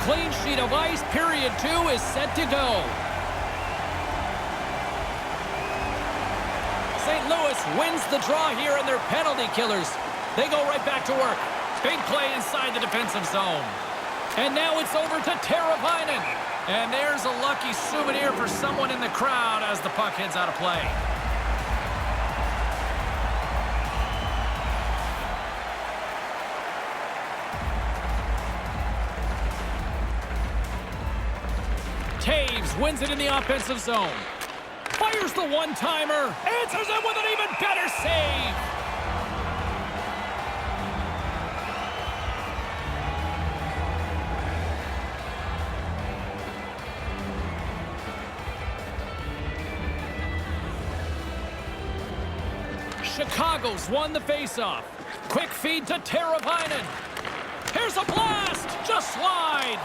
Clean sheet of ice. Period 2 is set to go. St. Louis wins the draw here in their penalty killers. They go right back to work. Big play inside the defensive zone. And now it's over to Teravainen. And there's a lucky souvenir for someone in the crowd as the puck heads out of play. Taves wins it in the offensive zone. Fires the one-timer. Answers it with an even better save. Chicago's won the faceoff. Quick feed to Teravainen. Here's a blast. Just slide.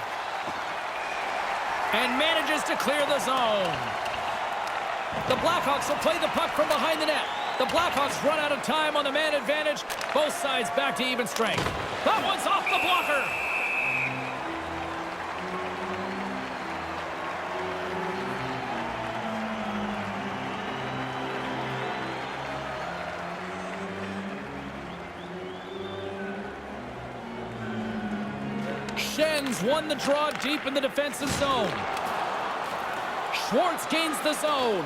And manages to clear the zone. The Blackhawks will play the puck from behind the net. The Blackhawks run out of time on the man advantage. Both sides back to even strength. That one's off the blocker. Schen's won the draw deep in the defensive zone. Schwartz gains the zone.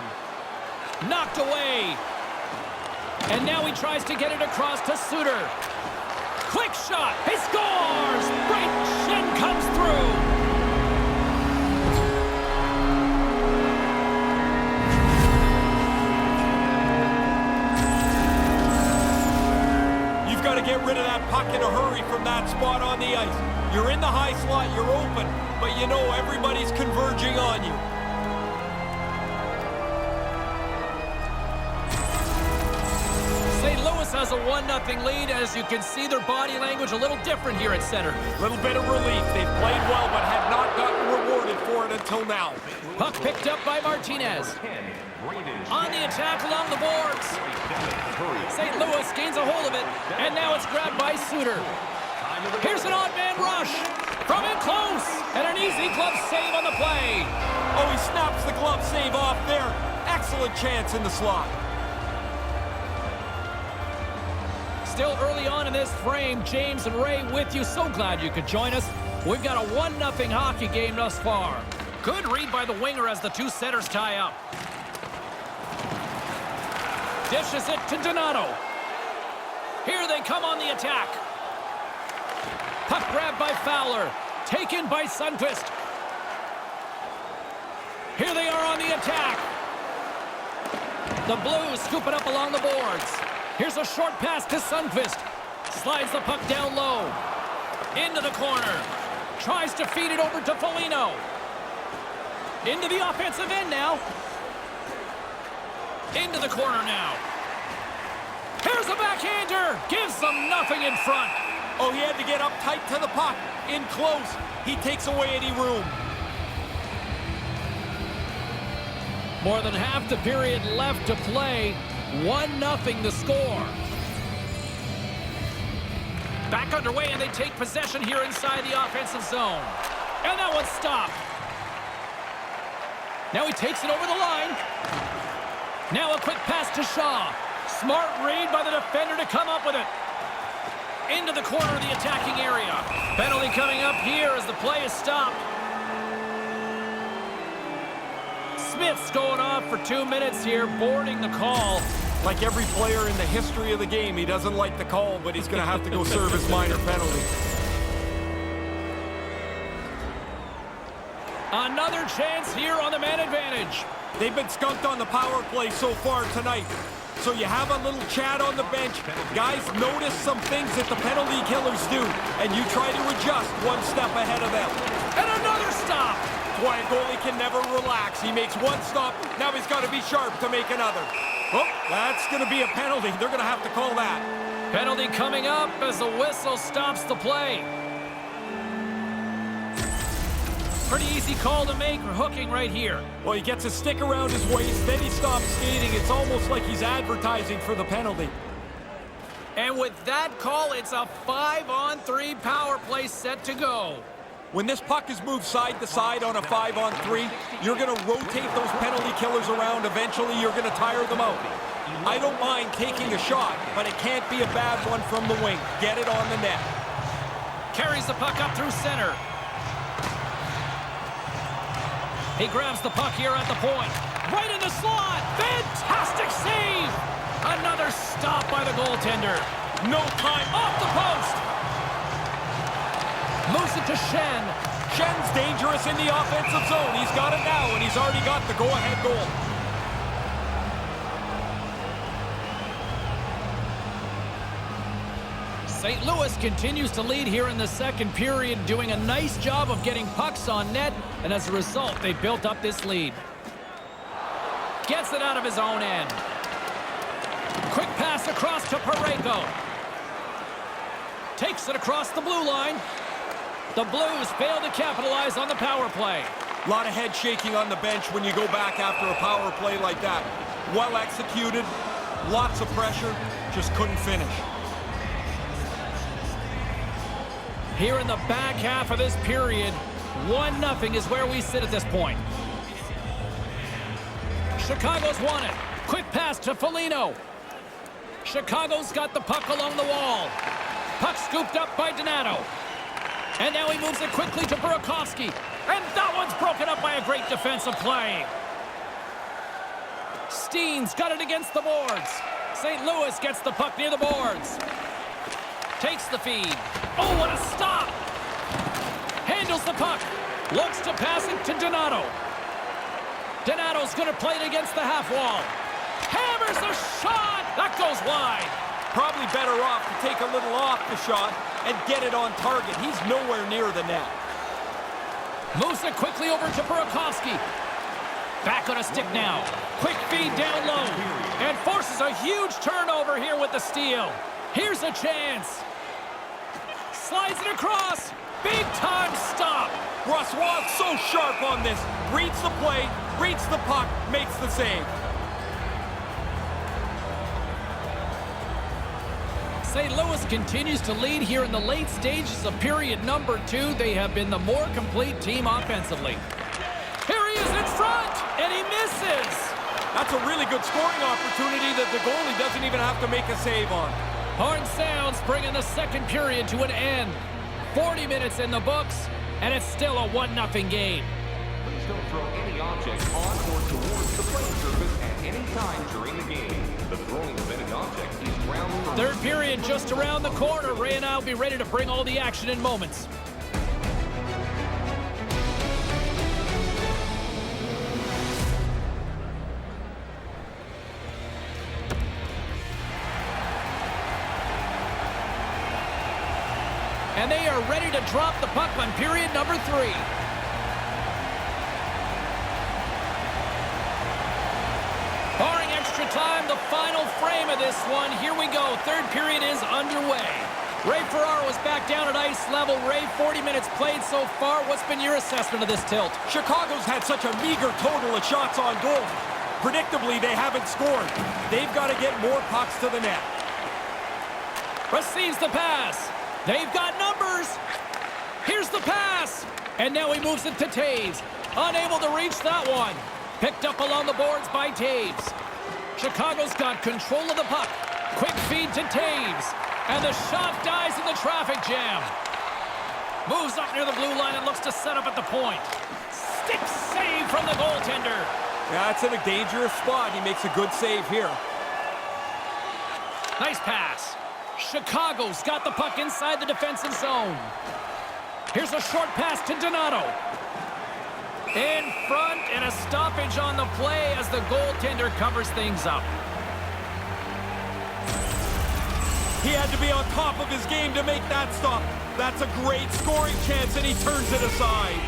Knocked away. And now he tries to get it across to Suter. Quick shot. He scores. Great. Shen comes through. You've got to get rid of that puck in a hurry from that spot on the ice. You're in the high slot, you're open, but you know everybody's converging on you. St. Louis has a 1-0 lead. As you can see, their body language a little different here at center. Little bit of relief. They've played well, but have not gotten rewarded for it until now. Puck picked up by Martinez. On the attack along the boards. St. Louis gains a hold of it, and now it's grabbed by Suter. Here's an odd man rush. From in close, and an easy glove save on the play. Oh, he snaps the glove save off there. Excellent chance in the slot. Still early on in this frame, James and Ray with you. So glad you could join us. We've got a 1-0 hockey game thus far. Good read by the winger as the two centers tie up. Dishes it to Donato. Here they come on the attack. Puck grabbed by Fowler. Taken by Sundqvist. Here they are on the attack. The Blues scoop it up along the boards. Here's a short pass to Sundqvist. Slides the puck down low. Into the corner. Tries to feed it over to Foligno. Into the offensive end now. Into the corner now. Here's a backhander. Gives them nothing in front. Oh, he had to get up tight to the puck. In close. He takes away any room. More than half the period left to play. 1-0 the score. Back underway, and they take possession here inside the offensive zone. And that one's stopped. Now he takes it over the line. Now a quick pass to Shaw. Smart read by the defender to come up with it. Into the corner of the attacking area. Penalty coming up here as the play is stopped. Smith's going off for 2 minutes here, boarding the call. Like every player in the history of the game, he doesn't like the call, but he's going to have to go serve his minor penalty. Another chance here on the man advantage. They've been skunked on the power play so far tonight. So you have a little chat on the bench. Guys, notice some things that the penalty killers do, and you try to adjust one step ahead of them. And another stop. Why a goalie can never relax. He makes one stop, now he's got to be sharp to make another. Oh, that's going to be a penalty. They're going to have to call that. Penalty coming up as the whistle stops the play. Pretty easy call to make, hooking right here. Well, he gets a stick around his waist, then he stops skating. It's almost like he's advertising for the penalty. And with that call, it's a 5-on-3 power play set to go. When this puck is moved side to side on a 5-on-3, you're going to rotate those penalty killers around. Eventually, you're going to tire them out. I don't mind taking a shot, but it can't be a bad one from the wing. Get it on the net. Carries the puck up through center. He grabs the puck here at the point. Right in the slot. Fantastic save. Another stop by the goaltender. No time. Off the post. Moves it to Shen. Shen's dangerous in the offensive zone. He's got it now, and he's already got the go-ahead goal. St. Louis continues to lead here in the second period, doing a nice job of getting pucks on net, and as a result, they built up this lead. Gets it out of his own end. Quick pass across to Partido. Takes it across the blue line. The Blues fail to capitalize on the power play. A lot of head shaking on the bench when you go back after a power play like that. Well executed, lots of pressure, just couldn't finish. Here in the back half of this period, 1-0 is where we sit at this point. Chicago's won it. Quick pass to Foligno. Chicago's got the puck along the wall. Puck scooped up by Donato. And now he moves it quickly to Burakovsky. And that one's broken up by a great defensive play. Steen's got it against the boards. St. Louis gets the puck near the boards. Takes the feed. Oh, what a stop! Handles the puck. Looks to pass it to Donato. Donato's going to play it against the half wall. Hammers a shot! That goes wide. Probably better off to take a little off the shot and get it on target. He's nowhere near the net. Moves it quickly over to Burakovsky. Back on a stick now. Quick feed down low. And forces a huge turnover here with the steal. Here's a chance. Slides it across. Big time stop. Brossois so sharp on this. Reads the play, reads the puck, makes the save. St. Louis continues to lead here in the late stages of period number 2. They have been the more complete team offensively. Here he is in front, and he misses. That's a really good scoring opportunity that the goalie doesn't even have to make a save on. Horn sounds, bringing the second period to an end. 40 minutes in the books, and it's still a 1-0 game. Please don't throw any object on or towards the playing surface at any time during the game. The throwing of any object is ground for... Third period just around the corner. Ray and I will be ready to bring all the action in moments. And they are ready to drop the puck on period number 3. Barring extra time, the final frame of this one. Here we go. Third period is underway. Ray Ferraro is back down at ice level. Ray, 40 minutes played so far. What's been your assessment of this tilt? Chicago's had such a meager total of shots on goal. Predictably, they haven't scored. They've got to get more pucks to the net. Receives the pass. They've got numbers. Here's the pass. And now he moves it to Taves. Unable to reach that one. Picked up along the boards by Taves. Chicago's got control of the puck. Quick feed to Taves. And the shot dies in the traffic jam. Moves up near the blue line and looks to set up at the point. Stick save from the goaltender. Yeah, it's in a dangerous spot. He makes a good save here. Nice pass. Chicago's got the puck inside the defensive zone. Here's a short pass to Donato. In front, and a stoppage on the play as the goaltender covers things up. He had to be on top of his game to make that stop. That's a great scoring chance, and he turns it aside.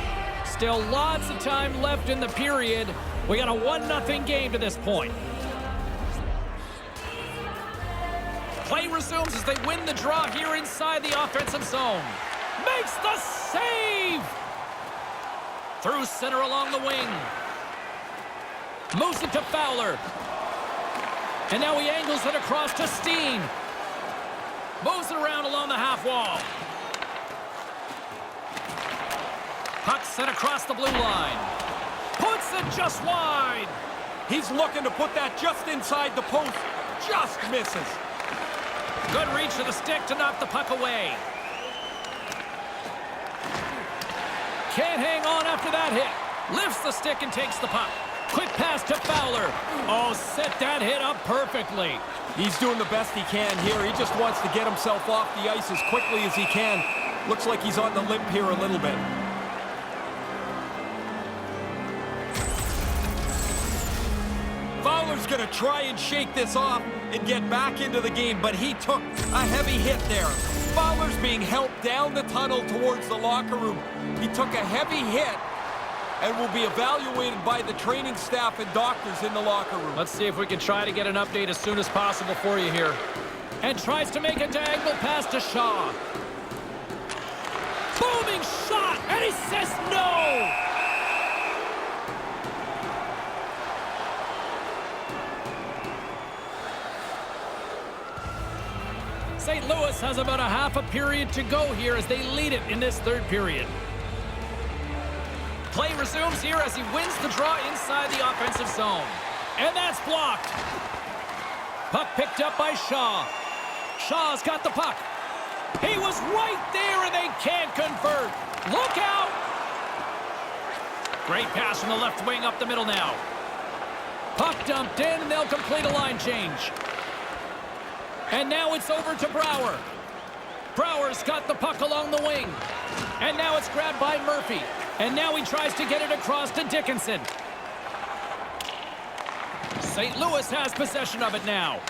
Still lots of time left in the period. We got a 1-0 game to this point. Play resumes as they win the draw here inside the offensive zone. Makes the save! Through center along the wing. Moves it to Fowler. And now he angles it across to Steen. Moves it around along the half wall. Puck sent across the blue line. Puts it just wide. He's looking to put that just inside the post. Just misses. Good reach of the stick to knock the puck away. Can't hang on after that hit. Lifts the stick and takes the puck. Quick pass to Fowler. Oh, set that hit up perfectly. He's doing the best he can here. He just wants to get himself off the ice as quickly as he can. Looks like he's on the limp here a little bit. Fowler's going to try and shake this off and get back into the game, but he took a heavy hit there. Fowler's being helped down the tunnel towards the locker room. He took a heavy hit and will be evaluated by the training staff and doctors in the locker room. Let's see if we can try to get an update as soon as possible for you here. And tries to make a diagonal pass to Shaw. Booming shot, and he says no! St. Louis has about a half a period to go here as they lead it in this third period. Play resumes here as he wins the draw inside the offensive zone. And that's blocked. Puck picked up by Shaw. Shaw's got the puck. He was right there and they can't convert. Look out! Great pass from the left wing up the middle now. Puck dumped in and they'll complete a line change. And now it's over to Brouwer. Brouwer's got the puck along the wing. And now it's grabbed by Murphy. And now he tries to get it across to Dickinson. St. Louis has possession of it now.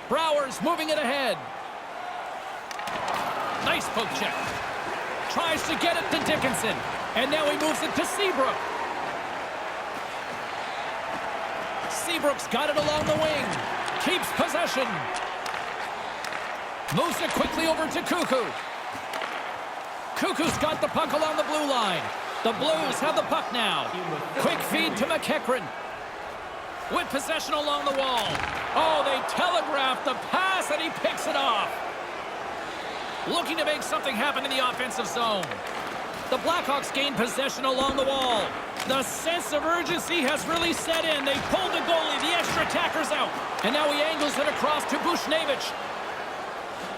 Brouwer's moving it ahead. Nice poke check. Tries to get it to Dickinson. And now he moves it to Seabrook. Seabrook's got it along the wing. Keeps possession. Moves it quickly over to Cuckoo. Cuckoo's got the puck along the blue line. The Blues have the puck now. Quick feed to McEachran. With possession along the wall. Oh, they telegraph the pass and he picks it off. Looking to make something happen in the offensive zone. The Blackhawks gain possession along the wall. The sense of urgency has really set in. They pulled the goalie. The extra attacker's out. And now he angles it across to Bushnevich.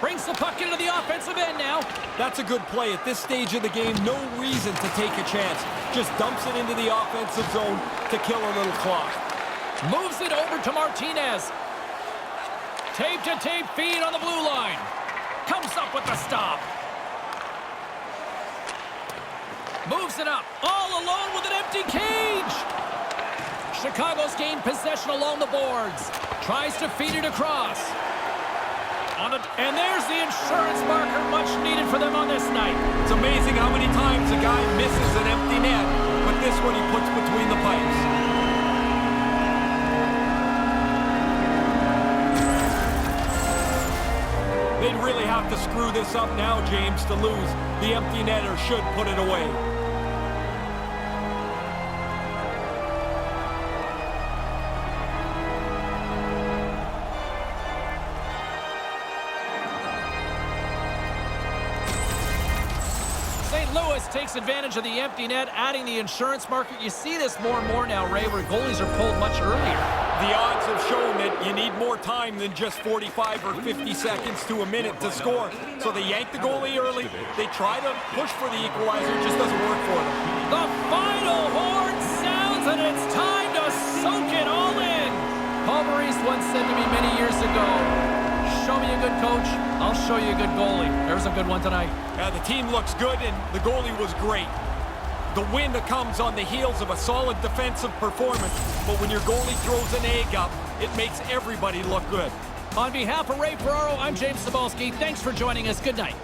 Brings the puck into the offensive end now. That's a good play. At this stage of the game, no reason to take a chance. Just dumps it into the offensive zone to kill a little clock. Moves it over to Martinez. Tape-to-tape feed on the blue line. Comes up with the stop. Moves it up. All alone with an empty cage. Chicago's gained possession along the boards. Tries to feed it across. And there's the insurance marker, much needed for them on this night. It's amazing how many times a guy misses an empty net, but this one he puts between the pipes. They'd really have to screw this up now, James, to lose. The empty netter should put it away. Takes advantage of the empty net, adding the insurance marker. You see this more and more now, Ray, where goalies are pulled much earlier. The odds have shown that you need more time than just 45 or 50 seconds to a minute to score. So they yank the goalie early. They try to push for the equalizer. It just doesn't work for them. The final horn sounds, and it's time to soak it all in. Paul Maurice once said to me many years ago, show me a good coach, I'll show you a good goalie. There's a good one tonight. Yeah, the team looks good, and the goalie was great. The win comes on the heels of a solid defensive performance, but when your goalie throws an egg up, it makes everybody look good. On behalf of Ray Ferraro, I'm James Cybulski. Thanks for joining us. Good night.